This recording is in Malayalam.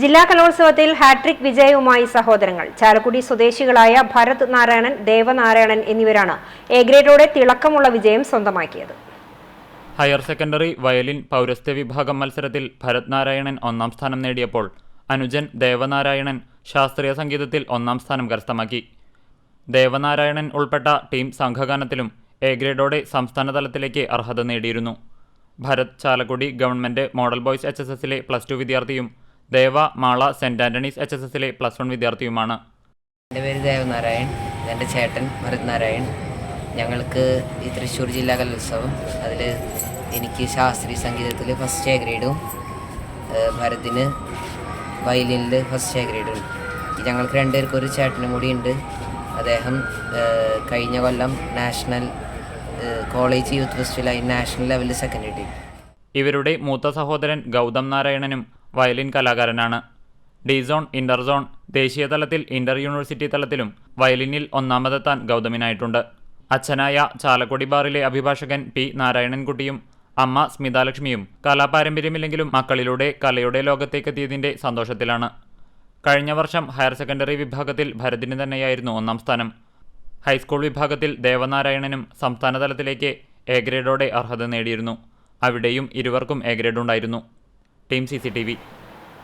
ജില്ലാ കലോത്സവത്തിൽ ഹാട്രിക് വിജയവുമായി സഹോദരങ്ങൾ. ചാലക്കുടി സ്വദേശികളായ ഭരത് നാരായണൻ, ദേവനാരായണൻ എന്നിവരാണ് എ ഗ്രേഡോടെ തിളക്കമുള്ള വിജയം സ്വന്തമാക്കിയത്. ഹയർ സെക്കൻഡറി വയലിൻ പൗരസ്ത്യ വിഭാഗം മത്സരത്തിൽ ഭരത് നാരായണൻ ഒന്നാം സ്ഥാനം നേടിയപ്പോൾ അനുജൻ ദേവനാരായണൻ ശാസ്ത്രീയ സംഗീതത്തിൽ ഒന്നാം സ്ഥാനം കരസ്ഥമാക്കി. ദേവനാരായണൻ ഉൾപ്പെട്ട ടീം സംഘഗാനത്തിലും എ ഗ്രേഡോടെ സംസ്ഥാന തലത്തിലേക്ക് അർഹത നേടിയിരുന്നു. Bharat Chalakudy government model boys HSSലെ +2 വിദ്യാർത്ഥിയും ദേവ മാള സെന്റ് ആന്റണീസ് HSSലെ +1 വിദ്യാർത്ഥിയുമാണ്. എൻ്റെ പേര് ദേവനാരായൺ, എൻ്റെ ചേട്ടൻ ഭരത് നാരായൺ. ഞങ്ങൾക്ക് ഈ തൃശ്ശൂർ ജില്ലാ കലോത്സവം അതിൽ എനിക്ക് ശാസ്ത്രീയ സംഗീതത്തിൽ ഫസ്റ്റ് എ ഗ്രേഡും ഭരതിന് വയലിനിൽ ഫസ്റ്റ് എ ഗ്രേഡും. ഞങ്ങൾക്ക് രണ്ടുപേർക്കും ഒരു ചേട്ടനും കൂടി ഉണ്ട്. അദ്ദേഹം കഴിഞ്ഞ കൊല്ലം നാഷണൽ കോളേജ് യൂത്ത് ഫെസ്റ്റിവലായി നാഷണൽ ലെവലിൽ സെക്കൻഡ് കിട്ടി. ഇവരുടെ മൂത്ത സഹോദരൻ ഗൗതം നാരായണനും വയലിൻ കലാകാരനാണ്. ഡി-സോൺ, ഇന്റർസോൺ, ദേശീയ തലത്തിൽ ഇന്റർ യൂണിവേഴ്സിറ്റി തലത്തിലും വയലിനിൽ ഒന്നാമതെത്താൻ ഗൗതമിനായിട്ടുണ്ട്. അച്ഛനായ ചാലക്കുടി ബാറിലെ അഭിഭാഷകൻ പി നാരായണൻകുട്ടിയും അമ്മ സ്മിതാലക്ഷ്മിയും കലാപാരമ്പര്യമില്ലെങ്കിലും മക്കളിലൂടെ കലയുടെ ലോകത്തേക്കെത്തിയതിൻ്റെ സന്തോഷത്തിലാണ്. കഴിഞ്ഞ വർഷം ഹയർ സെക്കൻഡറി വിഭാഗത്തിൽ ഭരതിന് തന്നെയായിരുന്നു ഒന്നാം സ്ഥാനം. ഹൈസ്കൂൾ വിഭാഗത്തിൽ ദേവനാരായണനും സംസ്ഥാന തലത്തിലേക്ക് എ ഗ്രേഡോടെ അർഹത നേടിയിരുന്നു. അവിടെയും ഇരുവർക്കും എ ഗ്രേഡ് ഉണ്ടായിരുന്നു. Team CCTV.